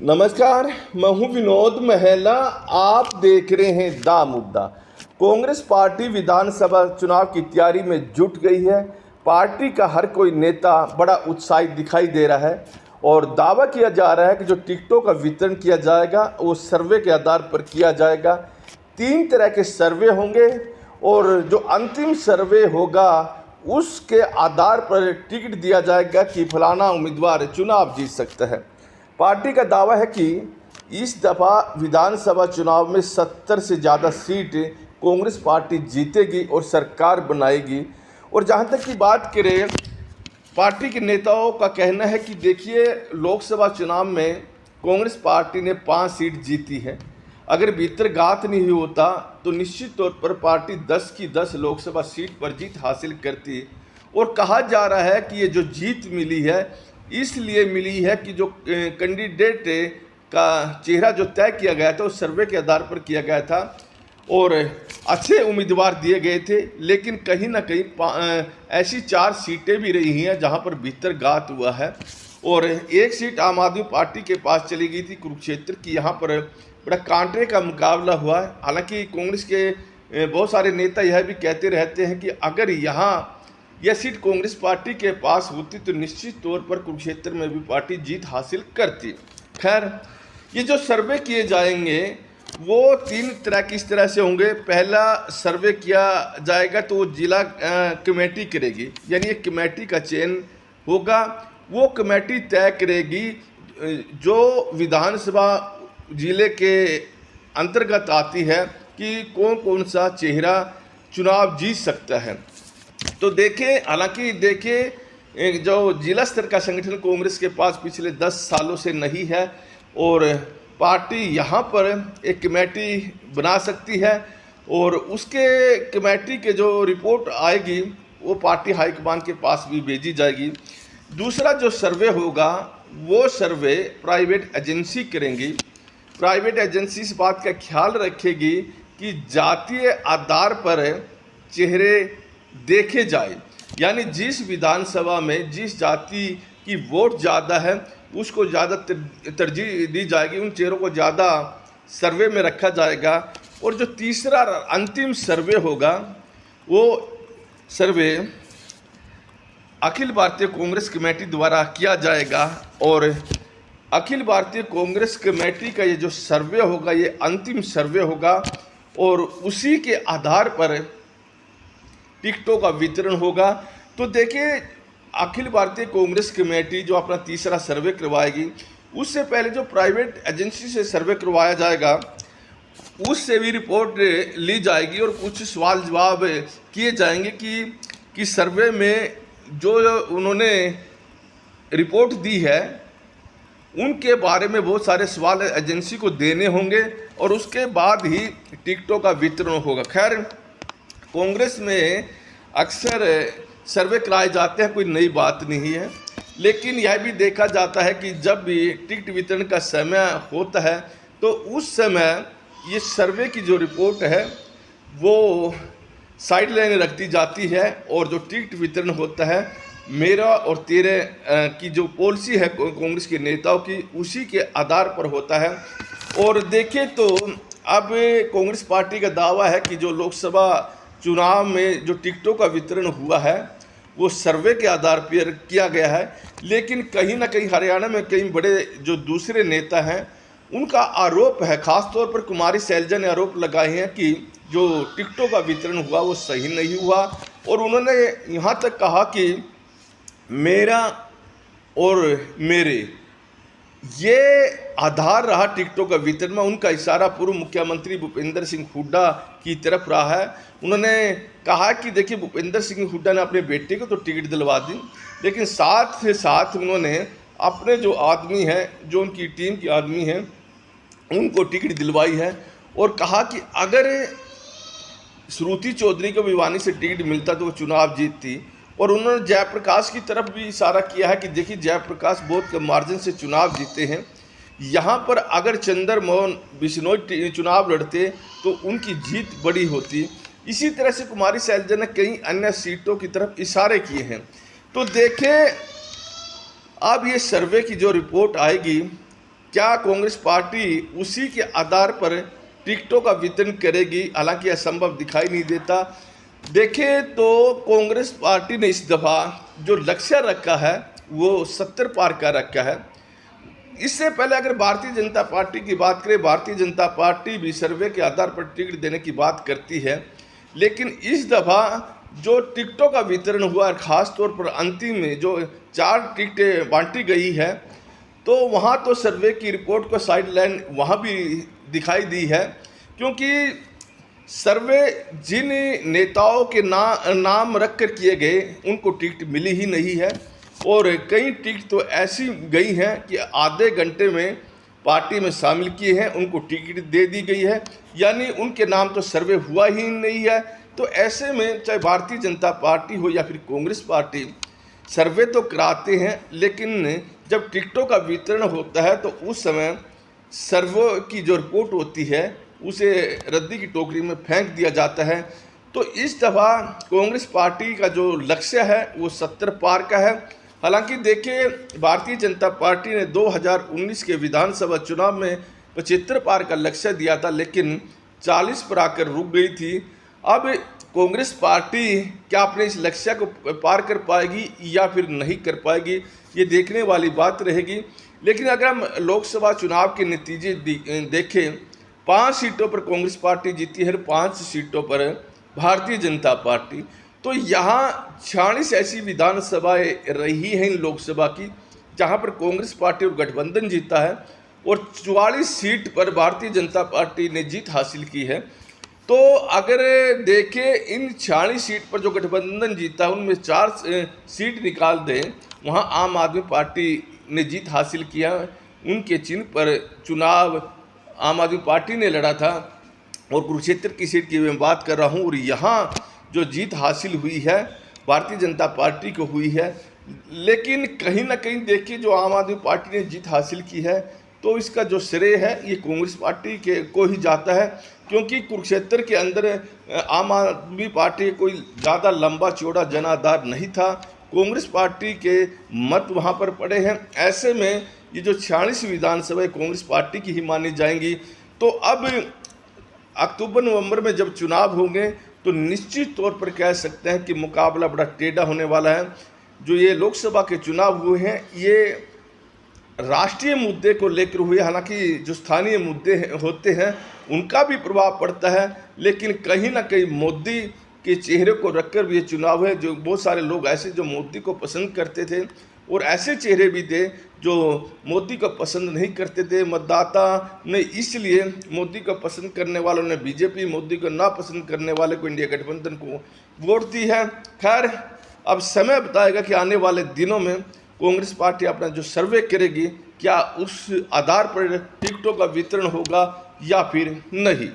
नमस्कार, मैं हूं विनोद महला। आप देख रहे हैं दा मुद्दा। कांग्रेस पार्टी विधानसभा चुनाव की तैयारी में जुट गई है। पार्टी का हर कोई नेता बड़ा उत्साहित दिखाई दे रहा है और दावा किया जा रहा है कि जो टिकटों का वितरण किया जाएगा वो सर्वे के आधार पर किया जाएगा। 3 तरह के सर्वे होंगे और जो अंतिम सर्वे होगा उसके आधार पर टिकट दिया जाएगा कि फलाना उम्मीदवार चुनाव जीत सकता है। पार्टी का दावा है कि इस दफ़ा विधानसभा चुनाव में 70 से ज़्यादा सीट कांग्रेस पार्टी जीतेगी और सरकार बनाएगी। और जहां तक की बात करें, पार्टी के नेताओं का कहना है कि देखिए, लोकसभा चुनाव में कांग्रेस पार्टी ने 5 सीट जीती है। अगर भीतरघात नहीं होता तो निश्चित तौर पर पार्टी 10 की 10 लोकसभा सीट पर जीत हासिल करती। और कहा जा रहा है कि ये जो जीत मिली है इसलिए मिली है कि जो कैंडिडेट का चेहरा जो तय किया गया था उस सर्वे के आधार पर किया गया था और अच्छे उम्मीदवार दिए गए थे। लेकिन कहीं ना कहीं ऐसी 4 सीटें भी रही हैं जहां पर भीतरघात हुआ है और एक सीट आम आदमी पार्टी के पास चली गई थी कुरुक्षेत्र की। यहाँ पर बड़ा कांटे का मुकाबला हुआ है। हालांकि कांग्रेस के बहुत सारे नेता यह भी कहते रहते हैं कि अगर यहाँ यह सीट कांग्रेस पार्टी के पास होती तो निश्चित तौर पर कुरुक्षेत्र में भी पार्टी जीत हासिल करती। खैर, ये जो सर्वे किए जाएंगे वो 3 तरह की इस तरह से होंगे। पहला सर्वे किया जाएगा तो वो जिला कमेटी करेगी, यानी एक कमेटी का चयन होगा। वो कमेटी तय करेगी जो विधानसभा जिले के अंतर्गत आती है कि कौन कौन सा चेहरा चुनाव जीत सकता है। तो देखें, हालांकि देखिए, जो जिला स्तर का संगठन कांग्रेस के पास पिछले 10 सालों से नहीं है और पार्टी यहाँ पर एक कमेटी बना सकती है और उसके कमेटी के जो रिपोर्ट आएगी वो पार्टी हाईकमान के पास भी भेजी जाएगी। दूसरा जो सर्वे होगा वो सर्वे प्राइवेट एजेंसी करेंगी। प्राइवेट एजेंसी इस बात का ख्याल रखेगी कि जातीय आधार पर चेहरे देखे जाए, यानी जिस विधानसभा में जिस जाति की वोट ज़्यादा है उसको ज़्यादा तरजीह दी जाएगी, उन चेहरों को ज़्यादा सर्वे में रखा जाएगा। और जो तीसरा अंतिम सर्वे होगा वो सर्वे अखिल भारतीय कांग्रेस कमेटी द्वारा किया जाएगा और अखिल भारतीय कांग्रेस कमेटी का ये जो सर्वे होगा ये अंतिम सर्वे होगा और उसी के आधार पर टिकटों का वितरण होगा। तो देखिए, अखिल भारतीय कांग्रेस कमेटी जो अपना तीसरा सर्वे करवाएगी उससे पहले जो प्राइवेट एजेंसी से सर्वे करवाया जाएगा उससे भी रिपोर्ट ली जाएगी और कुछ सवाल जवाब किए जाएंगे कि सर्वे में जो उन्होंने रिपोर्ट दी है उनके बारे में बहुत सारे सवाल एजेंसी को देने होंगे और उसके बाद ही टिकटों का वितरण होगा। खैर, कांग्रेस में अक्सर सर्वे कराए जाते हैं, कोई नई बात नहीं है। लेकिन यह भी देखा जाता है कि जब भी टिकट वितरण का समय होता है तो उस समय ये सर्वे की जो रिपोर्ट है वो साइड लाइन रखती जाती है और जो टिकट वितरण होता है मेरा और तेरे की जो पॉलिसी है कांग्रेस के नेताओं की उसी के आधार पर होता है। और देखें तो अब कांग्रेस पार्टी का दावा है कि जो लोकसभा चुनाव में जो टिकटों का वितरण हुआ है वो सर्वे के आधार पर किया गया है। लेकिन कहीं ना कहीं हरियाणा में कई बड़े जो दूसरे नेता हैं उनका आरोप है, खासतौर पर कुमारी शैलजा ने आरोप लगाए हैं कि जो टिकटों का वितरण हुआ वो सही नहीं हुआ। और उन्होंने यहाँ तक कहा कि मेरा और मेरे ये आधार रहा टिकटों का वितरण में। उनका इशारा पूर्व मुख्यमंत्री भूपेंद्र सिंह हुड्डा की तरफ रहा है। उन्होंने कहा कि देखिए, भूपेंद्र सिंह हुड्डा ने अपने बेटे को तो टिकट दिलवा दी, लेकिन साथ के साथ उन्होंने अपने जो आदमी हैं, जो उनकी टीम के आदमी हैं, उनको टिकट दिलवाई है। और कहा कि अगर श्रुति चौधरी को भिवानी से टिकट मिलता तो वो चुनाव जीतती। और उन्होंने जयप्रकाश की तरफ भी इशारा किया है कि देखिए, जयप्रकाश बहुत कम मार्जिन से चुनाव जीते हैं। यहाँ पर अगर चंद्र मोहन बिश्नोई चुनाव लड़ते तो उनकी जीत बड़ी होती। इसी तरह से कुमारी शैलजा ने कई अन्य सीटों की तरफ इशारे किए हैं। तो देखें, अब ये सर्वे की जो रिपोर्ट आएगी क्या कांग्रेस पार्टी उसी के आधार पर टिकटों का वितरण करेगी? हालांकि असंभव दिखाई नहीं देता। देखें तो कांग्रेस पार्टी ने इस दफ़ा जो लक्ष्य रखा है वो 70 पार का रखा है। इससे पहले अगर भारतीय जनता पार्टी की बात करें, भारतीय जनता पार्टी भी सर्वे के आधार पर टिकट देने की बात करती है, लेकिन इस दफ़ा जो टिकटों का वितरण हुआ, खास तौर पर अंतिम में जो 4 टिकटें बांटी गई है, तो वहाँ तो सर्वे की रिपोर्ट को साइडलाइन वहाँ भी दिखाई दी है, क्योंकि सर्वे जिन नेताओं के नाम रख कर किए गए उनको टिकट मिली ही नहीं है, और कई टिकट तो ऐसी गई हैं कि आधे घंटे में पार्टी में शामिल किए हैं उनको टिकट दे दी गई है, यानी उनके नाम तो सर्वे हुआ ही नहीं है। तो ऐसे में चाहे भारतीय जनता पार्टी हो या फिर कांग्रेस पार्टी, सर्वे तो कराते हैं, लेकिन जब टिकटों का वितरण होता है तो उस समय सर्वे की जो रिपोर्ट होती है उसे रद्दी की टोकरी में फेंक दिया जाता है। तो इस दफ़ा कांग्रेस पार्टी का जो लक्ष्य है वो 70 पार का है। हालांकि देखिए, भारतीय जनता पार्टी ने 2019 के विधानसभा चुनाव में 75 पार का लक्ष्य दिया था, लेकिन 40 पर आकर रुक गई थी। अब कांग्रेस पार्टी क्या अपने इस लक्ष्य को पार कर पाएगी या फिर नहीं कर पाएगी, ये देखने वाली बात रहेगी। लेकिन अगर हम लोकसभा चुनाव के नतीजे देखें, 5 सीटों पर कांग्रेस पार्टी जीती है, 5 सीटों पर भारतीय जनता पार्टी। तो यहाँ 46 ऐसी विधानसभाएं रही हैं इन लोकसभा की जहाँ पर कांग्रेस पार्टी और गठबंधन जीता है, और 44 सीट पर भारतीय जनता पार्टी ने जीत हासिल की है। तो अगर देखें इन 46 सीट पर जो गठबंधन जीता है उनमें 4 सीट निकाल दें, वहाँ आम आदमी पार्टी ने जीत हासिल किया। उनके चिन्ह पर चुनाव आम आदमी पार्टी ने लड़ा था, और कुरुक्षेत्र की सीट की मैं बात कर रहा हूँ, और यहाँ जो जीत हासिल हुई है भारतीय जनता पार्टी को हुई है। लेकिन कहीं ना कहीं देखिए, जो आम आदमी पार्टी ने जीत हासिल की है तो इसका जो श्रेय है ये कांग्रेस पार्टी के को ही जाता है, क्योंकि कुरुक्षेत्र के अंदर आम आदमी पार्टी कोई ज़्यादा लंबा चौड़ा जनाधार नहीं था, कांग्रेस पार्टी के मत वहाँ पर पड़े हैं। ऐसे में ये जो 46 विधानसभा कांग्रेस पार्टी की ही मानी जाएंगी। तो अब अक्टूबर नवंबर में जब चुनाव होंगे तो निश्चित तौर पर कह सकते हैं कि मुकाबला बड़ा टेढ़ा होने वाला है। जो ये लोकसभा के चुनाव हुए हैं ये राष्ट्रीय मुद्दे को लेकर हुए, हालांकि जो स्थानीय मुद्दे होते हैं उनका भी प्रभाव पड़ता है, लेकिन कहीं ना कहीं मोदी के चेहरे को रखकर भी ये चुनाव है। जो बहुत सारे लोग ऐसे जो मोदी को पसंद करते थे, और ऐसे चेहरे भी थे जो मोदी को पसंद नहीं करते थे। मतदाता ने इसलिए मोदी को पसंद करने वालों ने बीजेपी, मोदी को ना पसंद करने वाले को इंडिया गठबंधन को वोट दी है। खैर, अब समय बताएगा कि आने वाले दिनों में कांग्रेस पार्टी अपना जो सर्वे करेगी, क्या उस आधार पर टिकटों का वितरण होगा या फिर नहीं।